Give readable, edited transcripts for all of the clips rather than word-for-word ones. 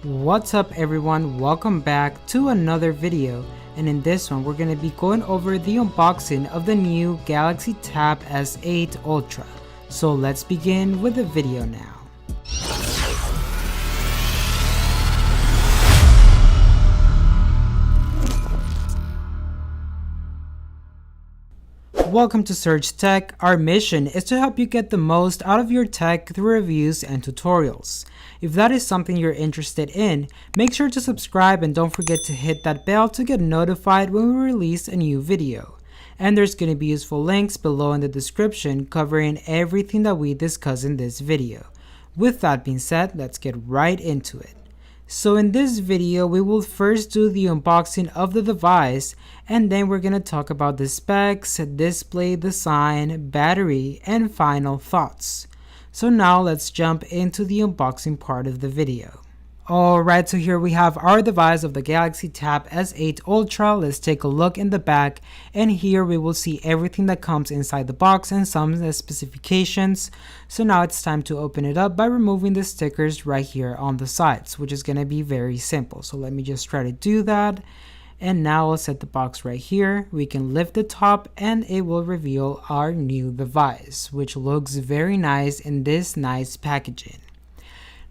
What's up everyone, welcome back to another video, and in this one we're going to be going over the unboxing of the new Galaxy Tab S8 Ultra. So let's begin with the video now. Welcome to Surge Tech. Our mission is to help you get the most out of your tech through reviews and tutorials. If that is something you're interested in, make sure to subscribe and don't forget to hit that bell to get notified when we release a new video. And there's going to be useful links below in the description covering everything that we discuss in this video. With that being said, let's get right into it. So in this video, we will first do the unboxing of the device, and then we're going to talk about the specs, display design, battery, and final thoughts. So now let's jump into the unboxing part of the video. Alright, so here we have our device of the Galaxy Tab S8 Ultra. Let's take a look in the back, and here we will see everything that comes inside the box and some specifications. So now it's time to open it up by removing the stickers right here on the sides, which is going to be very simple. So let me just try to do that. And now I'll set the box right here. We can lift the top and it will reveal our new device, which looks very nice in this nice packaging.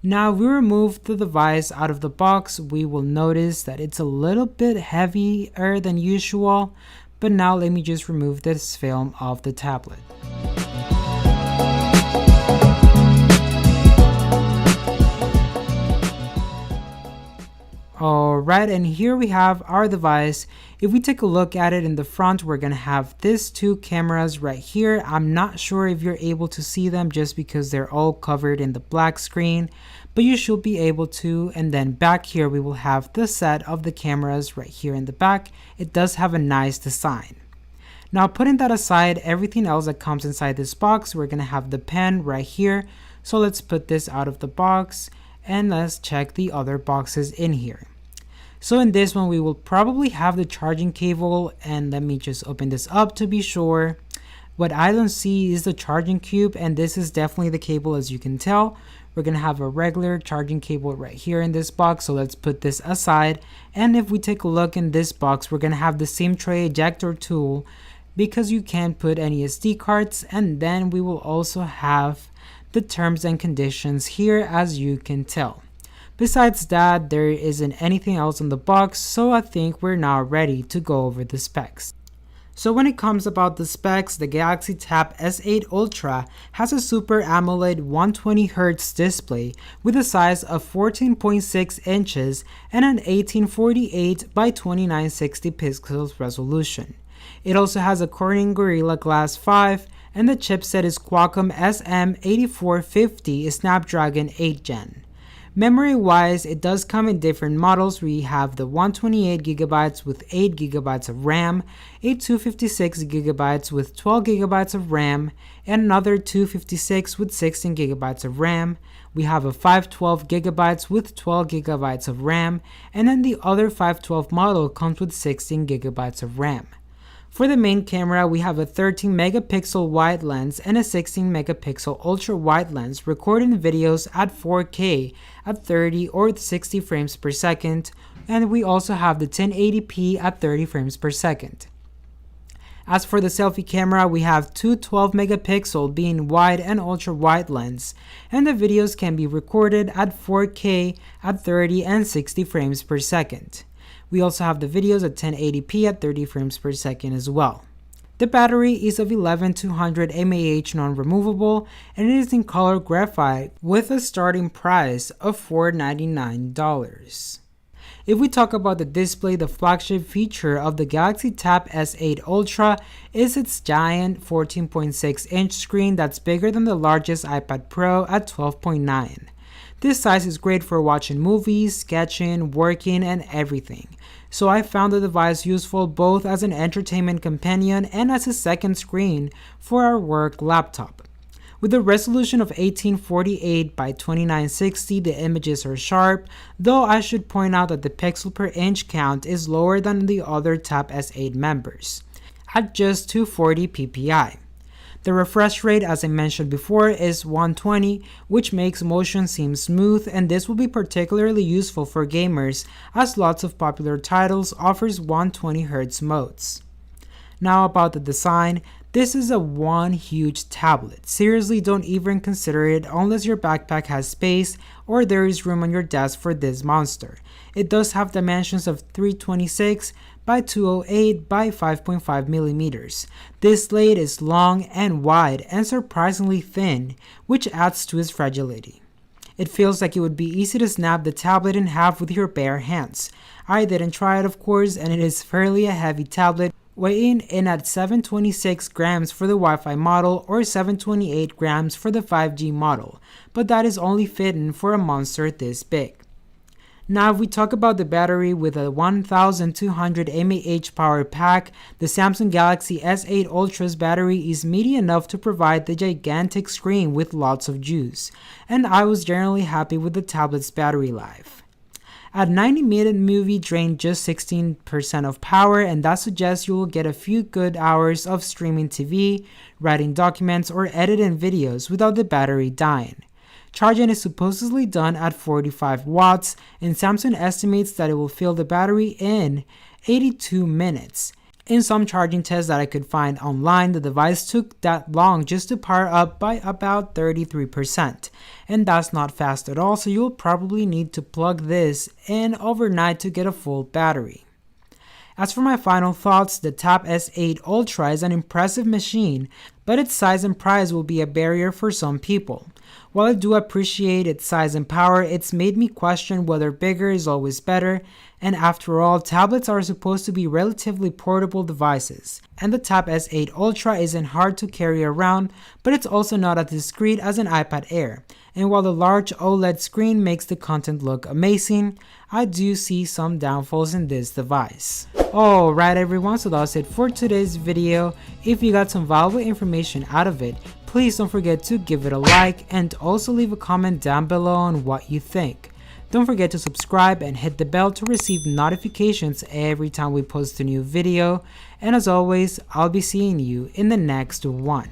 Now if we remove the device out of the box, we will notice that it's a little bit heavier than usual, but now let me just remove this film off the tablet. Alright, and here we have our device. If we take a look at it in the front, we're going to have these two cameras right here. I'm not sure if you're able to see them just because they're all covered in the black screen, but you should be able to. And then back here we will have the set of the cameras right here in the back. It does have a nice design. Now putting that aside, everything else that comes inside this box, we're going to have the pen right here. So let's put this out of the box and let's check the other boxes in here. So in this one, we will probably have the charging cable, and let me just open this up to be sure. What I don't see is the charging cube, and this is definitely the cable. As you can tell, we're going to have a regular charging cable right here in this box. So let's put this aside. And if we take a look in this box, we're going to have the SIM tray ejector tool because you can't put any SD cards. And then we will also have the terms and conditions here, as you can tell. Besides that, there isn't anything else in the box, so I think we're now ready to go over the specs. So when it comes about the specs, the Galaxy Tab S8 Ultra has a Super AMOLED 120Hz display with a size of 14.6 inches and an 1848 by 2960 pixels resolution. It also has a Corning Gorilla Glass 5, and the chipset is Qualcomm SM8450 Snapdragon 8 Gen. Memory wise, it does come in different models. We have the 128GB with 8GB of RAM, a 256GB with 12GB of RAM, and another 256 with 16GB of RAM. We have a 512GB with 12GB of RAM, and then the other 512 model comes with 16GB of RAM. For the main camera, we have a 13 megapixel wide lens and a 16 megapixel ultra wide lens recording videos at 4K at 30 or 60 frames per second, and we also have the 1080p at 30 frames per second. As for the selfie camera, we have two 12 megapixel being wide and ultra wide lens, and the videos can be recorded at 4K at 30 and 60 frames per second. We also have the videos at 1080p at 30 frames per second as well. The battery is of 11200 mAh non-removable, and it is in color graphite with a starting price of $499. If we talk about the display, the flagship feature of the Galaxy Tab S8 Ultra is its giant 14.6 inch screen that's bigger than the largest iPad Pro at 12.9. This size is great for watching movies, sketching, working, and everything. So I found the device useful both as an entertainment companion and as a second screen for our work laptop. With a resolution of 1848 by 2960, the images are sharp, though I should point out that the pixel per inch count is lower than the other Tab S8 members, at just 240 ppi. The refresh rate, as I mentioned before, is 120, which makes motion seem smooth, and this will be particularly useful for gamers as lots of popular titles offers 120Hz modes. Now about the design, this is one huge tablet. Seriously, don't even consider it unless your backpack has space or there is room on your desk for this monster. It does have dimensions of 326 by 208 by 5.5 millimeters. This blade is long and wide and surprisingly thin, which adds to its fragility. It feels like it would be easy to snap the tablet in half with your bare hands. I didn't try it, of course, and it is fairly a heavy tablet, weighing in at 726 grams for the Wi-Fi model or 728 grams for the 5G model, but that is only fitting for a monster this big. Now if we talk about the battery, with a 1200 mAh power pack, the Samsung Galaxy S8 Ultra's battery is meaty enough to provide the gigantic screen with lots of juice, and I was generally happy with the tablet's battery life. At 90-minute movie drained just 16% of power, and that suggests you will get a few good hours of streaming TV, writing documents, or editing videos without the battery dying. Charging is supposedly done at 45 watts, and Samsung estimates that it will fill the battery in 82 minutes. In some charging tests that I could find online, the device took that long just to power up by about 33%, and that's not fast at all, so you'll probably need to plug this in overnight to get a full battery. As for my final thoughts, the Tab S8 Ultra is an impressive machine, but its size and price will be a barrier for some people. While I do appreciate its size and power, it's made me question whether bigger is always better, and after all, tablets are supposed to be relatively portable devices, and the Tab S8 Ultra isn't hard to carry around, but it's also not as discreet as an iPad Air, and while the large OLED screen makes the content look amazing, I do see some downfalls in this device. Alright everyone, so that's it for today's video. If you got some valuable information out of it, please don't forget to give it a like and also leave a comment down below on what you think. Don't forget to subscribe and hit the bell to receive notifications every time we post a new video. And as always, I'll be seeing you in the next one.